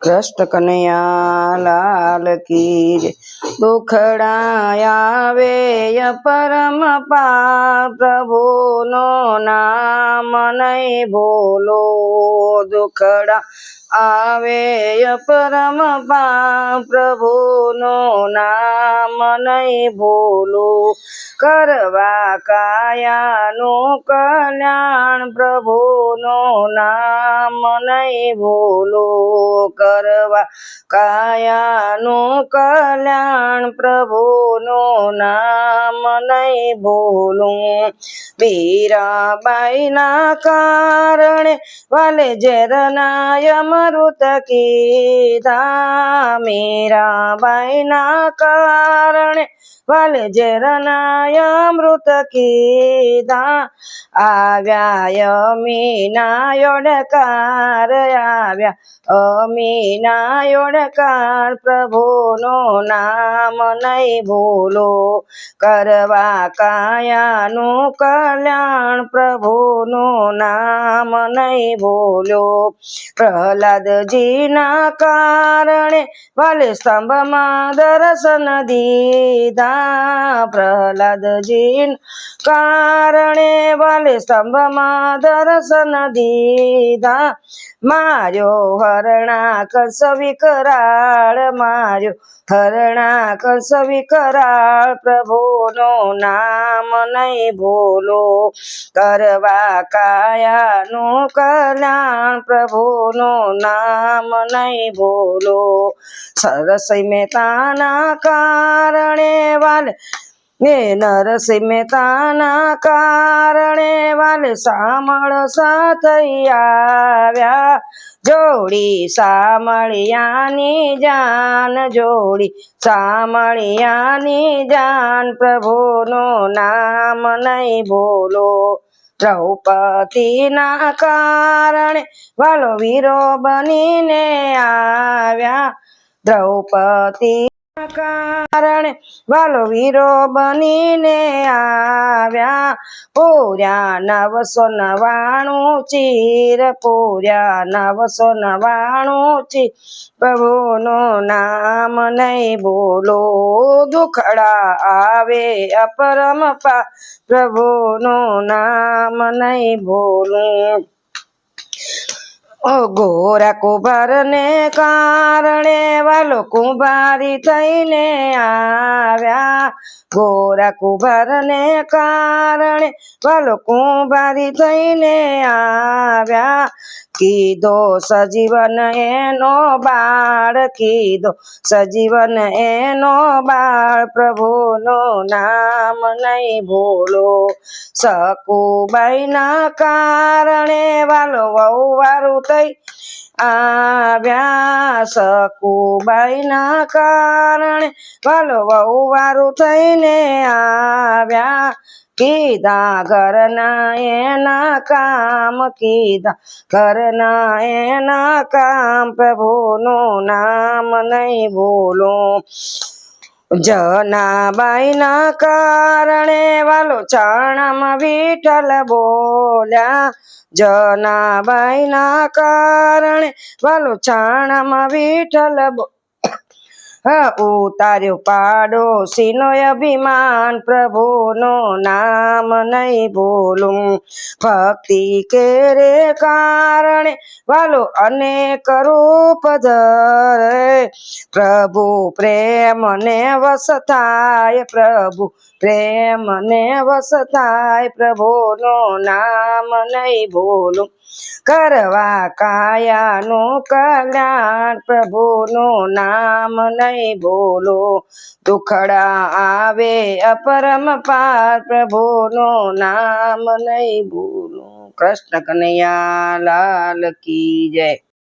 कृष्ण कन्हैया लाल की जय। दुखड़ा आवे परम पार प्रभु नो नाम नहीं बोलो। दुखड़ा आवे परम पार प्रभु नो नाम नहीं बोलो। करवा कायानु कल्याण प्रभु नो नाम नहीं बोलो। करवा कायानु कल्याण प्रभु नो नाम नहीं बोलूं। मीराबाई ना कारणे वाले जरनाय मरुत कीधा। मीराबाई ना कारणे वाले जरनाय मृत कीधा। आव्या यमीना योडकार आव्या अमीना योडकार प्रभु नो नाम नहीं भूलो। करवा कायानु कल्याण प्रभु नो नाम नहीं भूलो। प्रहलाद जी ना कारणे वाले स्तंभ में दर्शन दीधा। प्रहलाद जी कारणे वाले स्तंभ में दर्शन दीधा। मार्यो हरणाकस विकराळ मार्यो हरणाकस विकराळ प्रभु नो नाम नहीं भूलो। करवा कायानु कल्याण प्रभु नो नाम नहीं भूलो। सरसई मेहता ना कारणे वाले नरसिंह मेहता ना कारणे वाले सामळ साथई आव्या। जोड़ी सामळियानी जान जोड़ी सामळियानी जान प्रभु नो नाम नहीं बोलो। द्रौपदी ना कारणे वालो वीरो बनीने आव्या। द्रौपदी कारणे वालो वीरो बनीने आव्या। पूर्या 999 चीर पूर्या 999 चीर प्रभु नो नाम नहीं बोलो। दुखड़ा आवे अपरम पार प्रभु नो नाम नहीं बोलूं। घोरा कुंभार ने कारणे वालो कुंभारी थईने आव्या। घोरा कुंभार ने कारणे वालो कुंभारी थईने आव्या। कीधो सजीवन एनो बाळ कीधो सजीवन एनो बाळ प्रभु नो नाम नहीं भूलो। सकुबाई ना कारणे वालो वहुवारू थई आव्या। सकुबाई ना कारणे वालो वहुवारू थईने आव्या। कीधा घरना एना काम कीधा घरना एना काम प्रभु नो नाम नहीं भूलो। जनाबाई ना कारणे वालो चाणम विठ्ठल बोल्या। जनाबाई ना कारणे वालो चाणम विठ्ठल उतार्यो पाडोशी नो अभिमान प्रभु नो नाम नहीं बोलूं। भक्ति केरे कारणे वालो अनेक रूप धरे। प्रभु प्रेम ने वश थाय प्रभु प्रेम ने वश थाय प्रभु नो नाम नहीं भूलूं। करवा कायानु कल्याण प्रभु नो नाम नहीं बोलो। दुखड़ा आवे अपरम पार प्रभु नो नाम नहीं बोलो। कृष्ण कन्हैया लाल की जय।